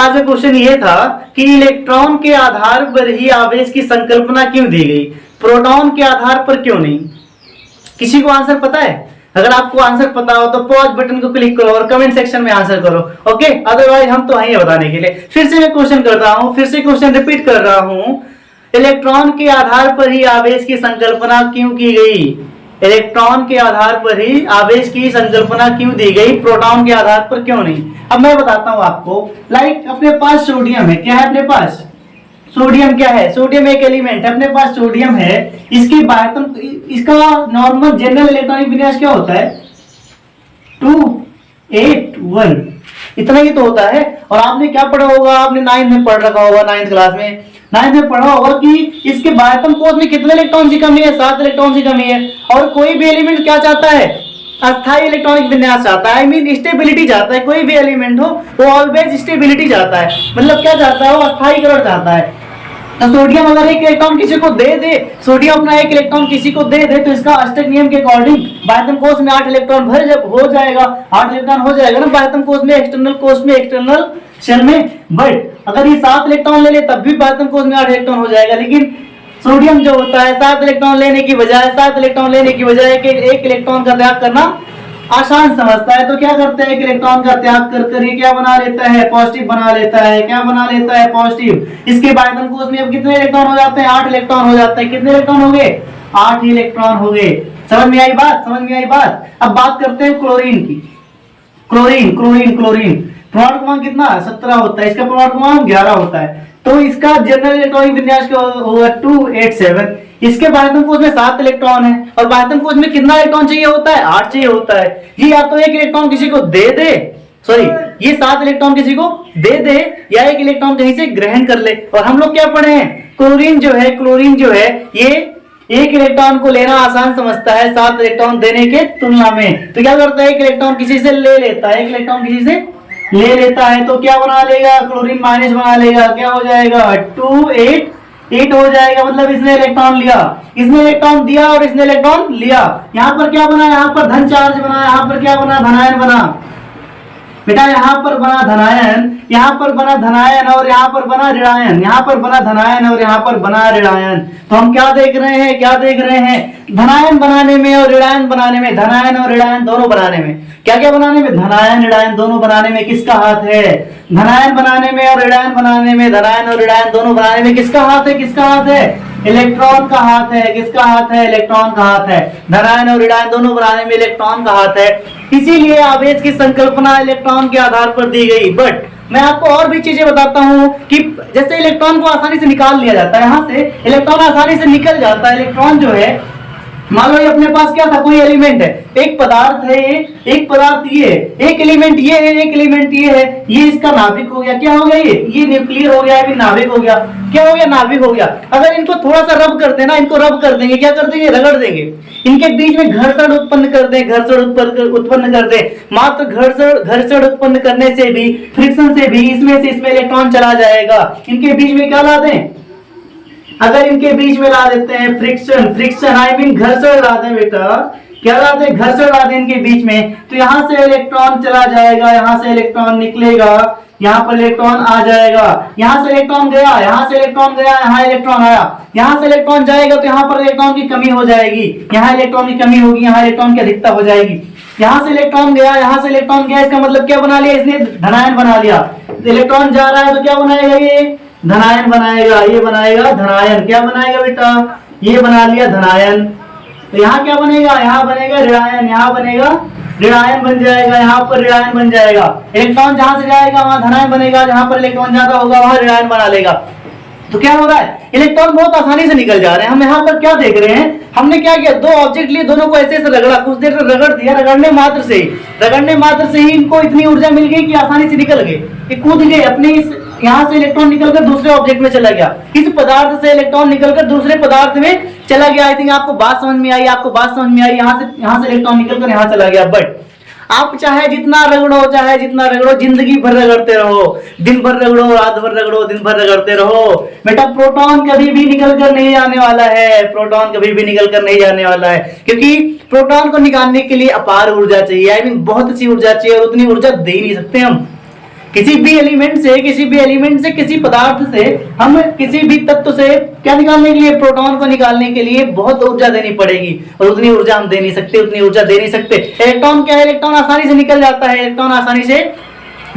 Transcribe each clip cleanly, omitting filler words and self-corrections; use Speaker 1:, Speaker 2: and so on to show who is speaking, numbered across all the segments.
Speaker 1: आज का क्वेश्चन ये था कि इलेक्ट्रॉन के आधार पर ही आवेश की संकल्पना क्यों दी गई, प्रोटॉन के आधार पर क्यों नहीं। किसी को आंसर पता है? अगर आपको आंसर पता हो तो पॉज बटन को क्लिक करो और कमेंट सेक्शन में आंसर करो। ओके, अदरवाइज हम तो हैं बताने के लिए। फिर से मैं क्वेश्चन कर रहा हूं, फिर से क्वेश्चन रिपीट कर रहा हूं, इलेक्ट्रॉन के आधार पर ही आवेश की संकल्पना क्यों की गई, इलेक्ट्रॉन के आधार पर ही आवेश की संकल्पना क्यों दी गई, प्रोटॉन के आधार पर क्यों नहीं। अब मैं बताता हूं आपको। लाइक अपने पास सोडियम है, क्या है अपने पास? सोडियम क्या है? सोडियम एक एलिमेंट है, अपने पास सोडियम है। इसकी बायतम, इसका नॉर्मल जनरल इलेक्ट्रॉनिक विन्यास क्या होता है? 281, इतना ही तो होता है। और आपने क्या पढ़ा होगा, आपने 9th में पढ़ रखा होगा, 9th क्लास में 9th में पढ़ा होगा कि इसके बायतम कोष में कितने इलेक्ट्रॉन की कमी है? 7 इलेक्ट्रॉन की कमी है। और कोई भी एलिमेंट क्या चाहता है? अस्थायी इलेक्ट्रॉनिक विन्यास चाहता है, आई मीन स्टेबिलिटी चाहता है। कोई भी एलिमेंट हो वो ऑलवेज स्टेबिलिटी चाहता है, मतलब क्या चाहता है? वो अस्थायीकरण चाहता है। तो सोडियम अगर एक इलेक्ट्रॉन किसी को दे दे, सोडियम अपना एक इलेक्ट्रॉन किसी को दे दे, तो इसका अष्टक नियम के अकॉर्डिंग बायतम कोष में 8 इलेक्ट्रॉन भर जब हो जाएगा, 8 इलेक्ट्रॉन हो जाएगा ना बायतम कोष में, एक्सटर्नल कोष में, एक्सटर्नल शेल में। बट अगर ये 7 इलेक्ट्रॉन ले ले तब भी बायतम कोष में 8 इलेक्ट्रॉन हो जाएगा। लेकिन सोडियम जो होता है 7 इलेक्ट्रॉन लेने की बजाय, 7 इलेक्ट्रॉन लेने की बजाय एक इलेक्ट्रॉन का त्याग करना आसान समझता है। तो क्या करते हैं, एक इलेक्ट्रॉन का त्याग कर कर ये क्या बना लेता है? पॉजिटिव बना लेता है। क्या बना लेता है? पॉजिटिव। इसके बायतम कोष में अब कितने इलेक्ट्रॉन हो जाते हैं? 8 इलेक्ट्रॉन हो जाते हैं। कितने इलेक्ट्रॉन हो गए? 8 इलेक्ट्रॉन हो गए। समझ में आई बात? समझ में आई बात? अब बात करते हैं क्लोरीन की। क्लोरीन क्लोरीन क्लोरीन परमाणु क्रमांक कितना? 17 होता है, इसका परमाणु क्रमांक 11 होता है। तो इसका जनरल इलेक्ट्रॉनिक विन्यास क्या होगा? 287। इसके बायतम कोष में 7 इलेक्ट्रॉन है और बायतम कोष में कितना इलेक्ट्रॉन चाहिए होता है? 8 चाहिए होता है। ये या तो एक इलेक्ट्रॉन किसी को दे दे, सॉरी ये 7 इलेक्ट्रॉन किसी को दे दे या एक इलेक्ट्रॉन कहीं से ग्रहण कर ले। और हम लोग क्या पढ़े हैं? क्लोरीन जो है ये एक इलेक्ट्रॉन को लेना आसान समझता है 7 इलेक्ट्रॉन देने के तुलना में। तो क्या करता है? एक इलेक्ट्रॉन किसी से ले लेता है, एक इलेक्ट्रॉन किसी से ले लेता है। तो क्या बना लेगा? क्लोरीन माइनस बना लेगा। क्या हो जाएगा? 288 हो जाएगा। मतलब इसने इलेक्ट्रॉन लिया, इसने इलेक्ट्रॉन दिया और इसने इलेक्ट्रॉन लिया। यहाँ पर क्या बना? यहाँ पर धन चार्ज बना। यहाँ पर क्या बना? धनायन बना। बेटा यहाँ पर बना धनायन, यहाँ पर बना धनायन और यहाँ पर बना ऋणायन, यहाँ पर बना धनायन और यहाँ पर बना ऋणायन। तो हम क्या देख रहे हैं? क्या देख रहे हैं? धनायन बनाने में और ऋणायन बनाने में, धनायन और ऋणायन दोनों बनाने में, क्या क्या बनाने में? धनायन ऋणायन दोनों बनाने में किसका हाथ है? धनायन बनाने में और ऋणायन बनाने में, धनायन और ऋणायन दोनों बनाने में किसका हाथ है? किसका हाथ है? इलेक्ट्रॉन का हाथ है। किसका हाथ है? इलेक्ट्रॉन का हाथ है। धनायन और ऋणायन दोनों बनाने में इलेक्ट्रॉन का हाथ है। इसीलिए आवेश की संकल्पना इलेक्ट्रॉन के आधार पर दी गई। बट मैं आपको और भी चीजें बताता हूं कि जैसे इलेक्ट्रॉन को आसानी से निकाल लिया जाता है, यहां से इलेक्ट्रॉन आसानी से निकल जाता है। इलेक्ट्रॉन जो है, मान लो ये अपने पास क्या था? कोई एलिमेंट है, एक पदार्थ है, एक पदार्थ ये है, एक एलिमेंट ये है, एक एलिमेंट ये है, ये इसका नाभिक हो गया। क्या हो गया? ये न्यूक्लियर हो गया, ये नाभिक हो गया। क्या हो गया? नाभिक हो गया। अगर इनको थोड़ा सा रब करते हैं ना, इनको रब कर देंगे, क्या कर देंगे? रगड़ देंगे। इनके बीच में घर्षण उत्पन्न कर दे, घर्षण उत्पन्न कर दे। मात्र घर्षण उत्पन्न करने से भी, फ्रिक्शन से भी इसमें इलेक्ट्रॉन चला जाएगा। इनके बीच में क्या ला दें? अगर इनके बीच में ला देते हैं फ्रिक्शन आई मीन घर्षण ला दें बेटा, क्या ला दें? घर्षण ला दें इनके बीच में, तो यहां से इलेक्ट्रॉन चला जाएगा, यहां से इलेक्ट्रॉन निकलेगा, यहाँ पर इलेक्ट्रॉन आ जाएगा। यहाँ से इलेक्ट्रॉन गया, यहाँ से इलेक्ट्रॉन गया, यहाँ इलेक्ट्रॉन आया। यहाँ से इलेक्ट्रॉन जाएगा तो यहाँ पर इलेक्ट्रॉन की कमी हो जाएगी, यहाँ इलेक्ट्रॉन की कमी होगी, यहाँ इलेक्ट्रॉन की अधिकता हो जाएगी। यहाँ से इलेक्ट्रॉन गया, यहाँ से इलेक्ट्रॉन गया, इसका मतलब क्या बना लिया इसने? धनायन बना लिया। इलेक्ट्रॉन जा रहा है तो क्या बनाएगा? ये धनायन बनाएगा, ये बनाएगा धनायन। क्या बनाएगा बेटा? ये बना लिया धनायन। तो यहाँ क्या बनेगा? यहाँ बनेगा ऋणायन, यहाँ बनेगा ऋणायन बन जाएगा, यहाँ पर ऋणायन बन जाएगा। इलेक्ट्रॉन जहां से जाएगा वहां धनायन बनेगा, जहां पर इलेक्ट्रॉन जाता होगा वहां ऋणायन बना लेगा। तो क्या हो रहा है? इलेक्ट्रॉन बहुत आसानी से निकल जा रहे हैं। हम यहाँ पर क्या देख रहे हैं? हमने क्या किया? दो ऑब्जेक्ट लिए, दोनों को ऐसे रगड़ा, कुछ देर तक रगड़ दिया। रगड़ने मात्र से ही इनको इतनी ऊर्जा मिल गई कि आसानी से निकल गए, ये कूद गए अपने इस, यहाँ से इलेक्ट्रॉन निकलकर दूसरे ऑब्जेक्ट में चला गया। इस पदार्थ से इलेक्ट्रॉन निकलकर दूसरे पदार्थ में चला गया। आई थिंक आपको बात समझ में आई, आपको बात समझ में आई। यहाँ से इलेक्ट्रॉन निकलकर यहाँ चला गया। बट आप चाहे जितना रगड़ो, जिंदगी भर रगड़ते रहो, दिन भर रगड़ो, रात भर रगड़ो, दिन भर रगड़ते रहो, बेटा प्रोटॉन कभी भी निकल कर नहीं जाने वाला है। प्रोटॉन कभी भी निकल कर नहीं जाने वाला है, क्योंकि प्रोटॉन को निकालने के लिए अपार ऊर्जा चाहिए, आई मीन बहुत सी ऊर्जा चाहिए, और उतनी ऊर्जा दे नहीं सकते हम। किसी भी एलिमेंट से किसी पदार्थ से हम किसी भी तत्व से क्या निकालने के लिए, प्रोटॉन को निकालने के लिए बहुत ऊर्जा देनी पड़ेगी, और उतनी ऊर्जा हम दे नहीं सकते, उतनी ऊर्जा दे नहीं सकते। इलेक्ट्रॉन क्या है, इलेक्ट्रॉन आसानी से निकल जाता है, इलेक्ट्रॉन आसानी से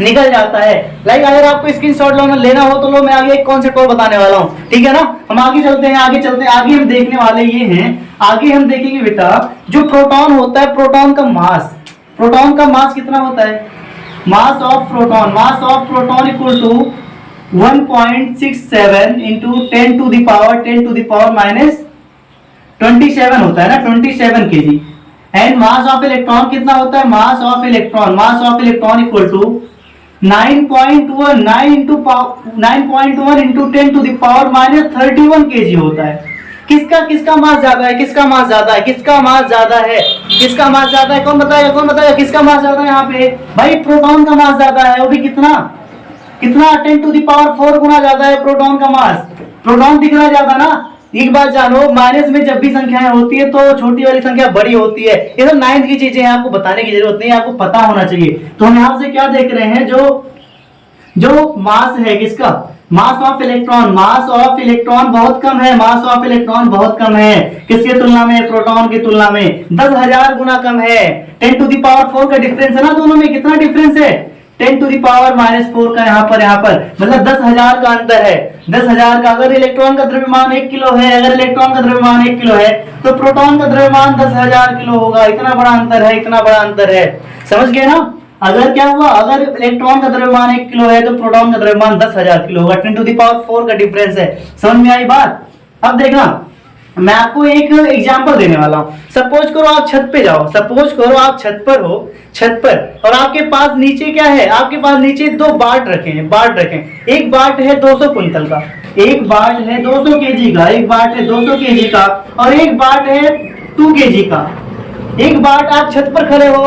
Speaker 1: निकल जाता है। लाइक अगर आपको स्क्रीनशॉट लेना हो तो लो, मैं आगे एक कॉन्सेप्ट और बताने वाला हूँ, ठीक है ना। हम आगे चलते हैं, आगे हम देखने वाले ये हैं, आगे हम देखेंगे बेटा जो प्रोटॉन होता है, प्रोटॉन का मास कितना होता है, mass of proton equal to 1.67 into 10 to the power minus 27 होता है ना, 27 KG. And mass of electron कितना होता है, mass of electron equal to 9.1 into 10 to the power minus 31 KG होता है। किसका मास ज्यादा है, कौन बताएगा किसका मास ज्यादा है यहाँ पे, भाई प्रोटॉन का मास ज्यादा है, वो भी कितना 10 टू द पावर 4 गुना ज्यादा है प्रोटॉन का मास। प्रोटॉन दिख रहा ज्यादा ना। एक बात जानो, माइनस में जब भी संख्याएं होती है तो छोटी वाली संख्या बड़ी होती है। ये सब 9th की चीजें हैं, आपको बताने की जरूरत नहीं है, आपको पता होना चाहिए। तो हम यहाँ से क्या देख रहे हैं, जो मास है किसका, मास ऑफ इलेक्ट्रॉन बहुत कम है, किसके तुलना में, प्रोटॉन की तुलना में 10,000 गुना कम है। 10 टू द पावर 4 का डिफरेंस है ना दोनों में, कितना डिफरेंस है, 10 टू द पावर माइनस 4 का यहाँ पर मतलब 10,000 का अंतर है। 10,000 का, अगर इलेक्ट्रॉन का द्रव्यमान 1 किलो है, तो प्रोटॉन का द्रव्यमान 10,000 किलो होगा। इतना बड़ा अंतर है, समझ गए ना। अगर क्या हुआ, अगर इलेक्ट्रॉन का द्रव्यमान 1 किलो है तो प्रोटॉन का द्रव्यमान 10,000 किलो होगा। 10 टू द पावर 4 का डिफरेंस है, समझ में आई बात। अब देखना, मैं आपको एक एग्जांपल देने वाला हूं। सपोज करो आप छत पे जाओ, छत पर और आपके पास नीचे क्या है, आपके पास नीचे 2 बाट रखे हैं। एक बाट है 200 कुंटल का, एक बाट है 200 केजी का, और एक बाट है 2 केजी का। एक बाट, आप छत पर खड़े हो,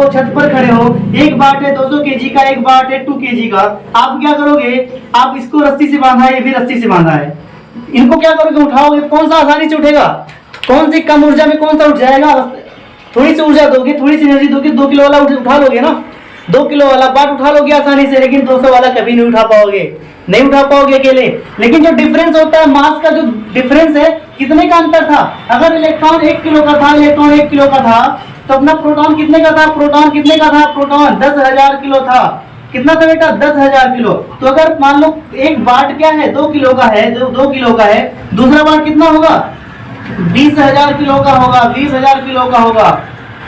Speaker 1: एक बाट है 200 केजी का, एक बाट है 2 केजी का। आप क्या करोगे, आप इसको रस्सी से बांधा है, ये भी रस्सी से बांधा है, इनको क्या करोगे, उठाओगे, कौन सा आसानी से उठेगा, कौन सी कम ऊर्जा में कौन सा उठ जाएगा। थोड़ी सी ऊर्जा दोगे, थोड़ी सी एनर्जी दोगे, 2 किलो वाला उठा लोगे ना, 2 किलो वाला बाट उठा लोगे आसानी से, लेकिन 200 वाला कभी नहीं उठा पाओगे अकेले। लेकिन जो डिफरेंस होता है, मास का जो डिफरेंस है, कितने का अंतर था, अगर इलेक्ट्रॉन 1 किलो का था, तो अपना प्रोटॉन कितने का था, प्रोटॉन 10,000 किलो था। कितना था बेटा, 10,000 किलो। तो अगर मान लो एक बाट क्या है, 2 किलो का है, दूसरा बाट कितना होगा, 20,000 किलो का होगा।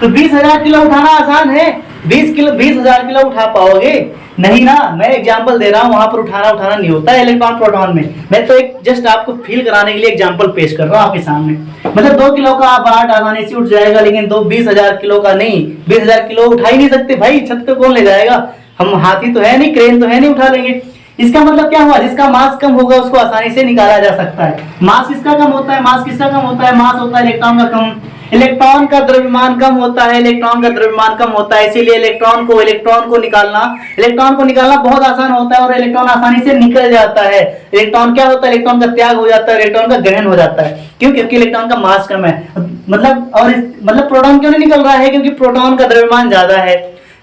Speaker 1: तो 20,000 किलो उठाना आसान है, 20,000 किलो उठा पाओगे नहीं ना। मैं एग्जांपल दे रहा हूँ, वहां पर उठाना नहीं होता है इलेक्ट्रॉन प्रोटॉन में। मैं तो एक जस्ट आपको फील कराने के लिए एग्जांपल पेश कर रहा हूँ आपके सामने। मतलब 2 किलो का बाट आसानी से उठ जाएगा, लेकिन 20,000 किलो का नहीं। 20,000 किलो उठा ही नहीं सकते भाई, छत पे कौन ले जाएगा, हम हाथी तो है नहीं, क्रेन तो है नहीं, उठा लेंगे। इसका मतलब क्या हुआ, जिसका मास कम होगा उसको आसानी से निकाला जा सकता है। मास किसका कम होता है, मास होता है इलेक्ट्रॉन का कम। इलेक्ट्रॉन का द्रव्यमान कम होता है, इसीलिए इलेक्ट्रॉन को निकालना बहुत आसान होता है, और इलेक्ट्रॉन आसानी से निकल जाता है। इलेक्ट्रॉन क्या होता है, इलेक्ट्रॉन का त्याग हो जाता है, इलेक्ट्रॉन का ग्रहण हो जाता है। क्यों, क्योंकि इलेक्ट्रॉन का मास कम है। मतलब प्रोटॉन क्यों नहीं निकल रहा है, क्योंकि प्रोटॉन का द्रव्यमान ज्यादा है।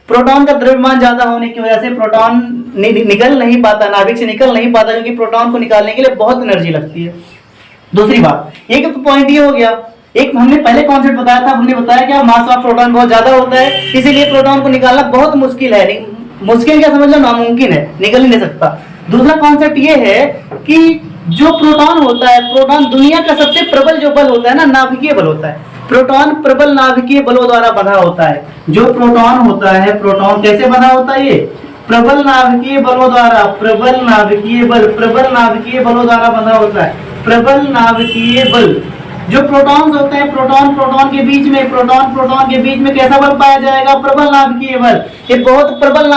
Speaker 1: प्रोटॉन का द्रव्यमान ज्यादा होने की वजह से प्रोटॉन निकल नहीं पाता, नाभिक से निकल नहीं पाता, क्योंकि प्रोटॉन को निकालने के लिए बहुत एनर्जी लगती है। दूसरी बात, एक तो पॉइंट ये हो गया। एक हमने पहले कॉन्सेप्ट बताया था, हमने बताया क्या, मास ऑफ प्रोटॉन बहुत ज्यादा होता है, इसीलिए प्रोटॉन को निकालना बहुत मुश्किल है। मुश्किल क्या समझ लो, नामुमकिन है, निकल ही नहीं सकता। दूसरा कॉन्सेप्ट ये है कि जो प्रोटॉन होता है, प्रोटॉन दुनिया का सबसे प्रबल जो बल होता है ना, नाभिकीय बल होता है। प्रोटॉन प्रबल नाभिकीय बलों द्वारा बंधा होता है। जो प्रोटॉन होता है, प्रोटॉन कैसे बंधा होता है, ये प्रबल नाभिकीय बलों द्वारा, प्रबल नाभिकीय बलों द्वारा बंधा होता है। प्रबल नाभिकीय बल, जो प्रोटॉन्स होते हैं, प्रोटॉन के बीच में कैसा बल पाया जाएगा, प्रबल नाभिकीय बल। ये बहुत प्रबल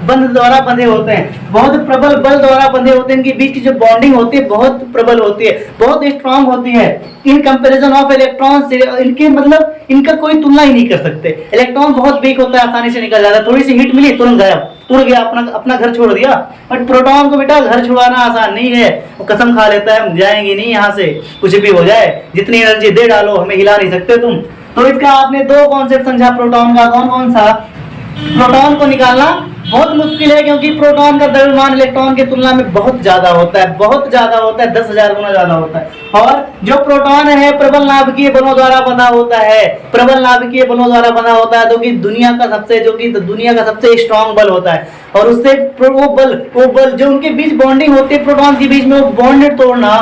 Speaker 1: बंध द्वारा बंधे होते हैं, बहुत प्रबल बल द्वारा बंधे होते हैं। इनके बीच की जो बॉन्डिंग होती है बहुत प्रबल होती है, बहुत स्ट्रांग होती है। इन कंपैरिजन ऑफ इलेक्ट्रॉन, इनके मतलब इनका कोई तुलना ही नहीं कर सकते। इलेक्ट्रॉन बहुत वीक होता है, आसानी से निकल जाता है, थोड़ी सी हीट मिली तुरंत गायब, उड़ गया, अपना घर छोड़ दिया। बट प्रोटॉन को बेटा घर छुड़ाना आसान नहीं है, वो कसम खा लेता है, हम जाएंगे नहीं यहाँ से, कुछ भी हो जाए, जितनी एनर्जी दे डालो हमें हिला नहीं सकते तुम। तो इसका आपने 2 कॉन्सेप्ट समझा प्रोटॉन का, कौन कौन सा, प्रोटॉन को निकालना बहुत मुश्किल है, क्योंकि प्रोटॉन का द्रव्यमान इलेक्ट्रॉन की तुलना में बहुत ज्यादा होता है, बहुत ज्यादा होता है, 10,000 गुना ज्यादा होता है। और जो प्रोटॉन है प्रबल नाभिकीय बलों द्वारा बना होता है, प्रबल नाभिकीय बलों द्वारा बना होता है, जो कि दुनिया का सबसे स्ट्रॉन्ग बल होता है। और उससे वो बल जो उनके बीच बॉन्डिंग होती है प्रोटॉन के बीच में, वो बॉन्ड तोड़ना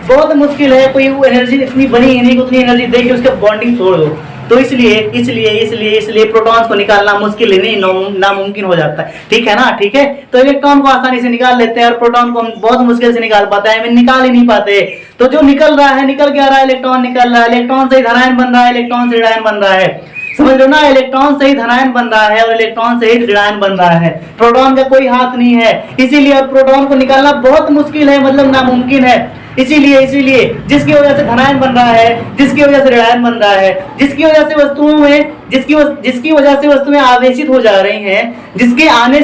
Speaker 1: बहुत मुश्किल है। कोई वो एनर्जी इतनी बड़ी नहीं, उतनी एनर्जी दे के उसका बॉन्डिंग तोड़ दो। तो इसलिए प्रोटॉन्स को निकालना मुश्किल नहीं, नामुमकिन हो जाता है। ठीक है ना, ठीक है। तो इलेक्ट्रॉन को आसानी से निकाल लेते हैं और प्रोटॉन को हम बहुत मुश्किल से निकाल पाते हैं, निकाल ही नहीं पाते। तो जो निकल रहा है, निकल क्या रहा है, इलेक्ट्रॉन निकल रहा है, इलेक्ट्रॉन से ही धनायन बन रहा है, इलेक्ट्रॉन से ऋणायन बन रहा है। समझ लो ना, इलेक्ट्रॉन से ही धनायन बन रहा है और इलेक्ट्रॉन से ही ऋणायन बन रहा है। प्रोटॉन का कोई हाथ नहीं है, इसीलिए प्रोटॉन को निकालना बहुत मुश्किल है, मतलब नामुमकिन है। इसीलिए जिसकी वजह से धनायन बन रहा है, जिसकी वजह से ऋणायन बन रहा है, जिसकी वजह से वस्तुएं आवेशित हो जा रही हैं, जिसके आने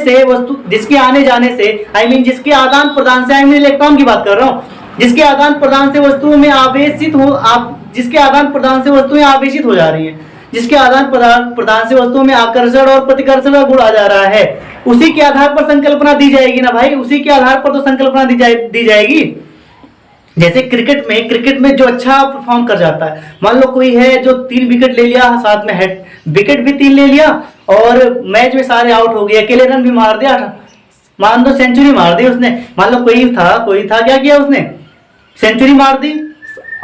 Speaker 1: जाने से जिसके आदान प्रदान से, इलेक्ट्रॉन की बात कर रहा हूँ, जिसके आदान प्रदान से वस्तुओं में जिसके आदान प्रदान से वस्तुएं आवेशित हो जा रही हैं, जिसके आदान प्रदान से वस्तुओं में आकर्षण और प्रतिकर्षण का गुण आ जा रहा है, उसी के आधार पर संकल्पना दी जाएगी ना भाई, उसी के आधार पर तो संकल्पना दी जाएगी। जैसे क्रिकेट में जो अच्छा परफॉर्म कर जाता है, मान लो कोई है जो 3 विकेट ले लिया, साथ में हेड विकेट भी 3 ले लिया और मैच में सारे आउट हो गए, अकेले रन भी मार दिया, मान लो सेंचुरी मार दी उसने। मान लो कोई था क्या किया उसने, सेंचुरी मार दी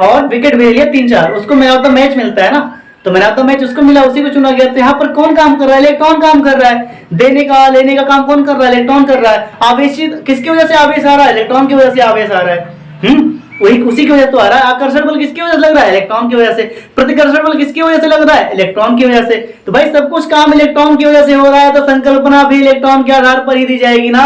Speaker 1: और विकेट भी ले लिया 3-4, उसको मैन ऑफ द मैच मिलता है ना। तो मैन ऑफ द मैच उसको मिला, उसी को चुना गया। तो यहाँ पर कौन काम कर रहा है, इलेक्ट्रॉन काम कर रहा है। देने का लेने का काम कौन कर रहा है, इलेक्ट्रॉन कर रहा है। आवेशित किसकी वजह से आवेश आ रहा है, इलेक्ट्रॉन की वजह से आवेश आ रहा है। वही उसी की वजह से तो आ रहा है। आकर्षण बल किसकी वजह से लग रहा है, इलेक्ट्रॉन की वजह से। प्रतिकर्षण बल किसकी वजह से लग रहा है, इलेक्ट्रॉन की वजह से। तो भाई सब कुछ काम इलेक्ट्रॉन की वजह से हो रहा है, तो संकल्पना भी इलेक्ट्रॉन के आधार पर ही दी जाएगी ना।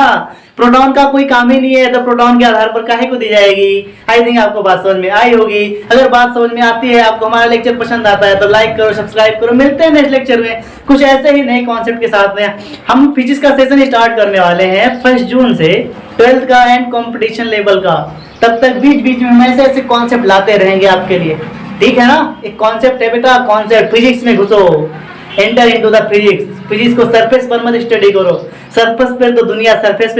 Speaker 1: प्रोटॉन का कोई काम ही नहीं है, तो प्रोटॉन के आधार पर काहे को दी जाएगी। आई थिंक आपको बात समझ में आई होगी। अगर बात समझ में आती है, आपको हमारा लेक्चर पसंद आता है, तो लाइक करो, सब्सक्राइब करो। मिलते हैं नेक्स्ट लेक्चर में कुछ ऐसे ही नए कॉन्सेप्ट के साथ में। हम फिजिक्स का सेशन स्टार्ट करने वाले हैं 1 जून से, 12th का एंड कंपटीशन लेवल का। तब तक बीच में हम ऐसे कॉन्सेप्ट लाते रहेंगे आपके लिए। ठीक है ना, एक कॉन्सेप्ट है बेटा, कॉन्सेप्ट फिजिक्स में घुसो, एंटर इनटू द फिजिक्स को सरफेस पर मत स्टडी करो। सरफेस पे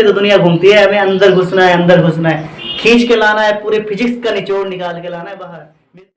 Speaker 1: तो दुनिया घूमती है, हमें अंदर घुसना है, खींच के लाना है, पूरे फिजिक्स का निचोड़ निकाल के लाना है बाहर।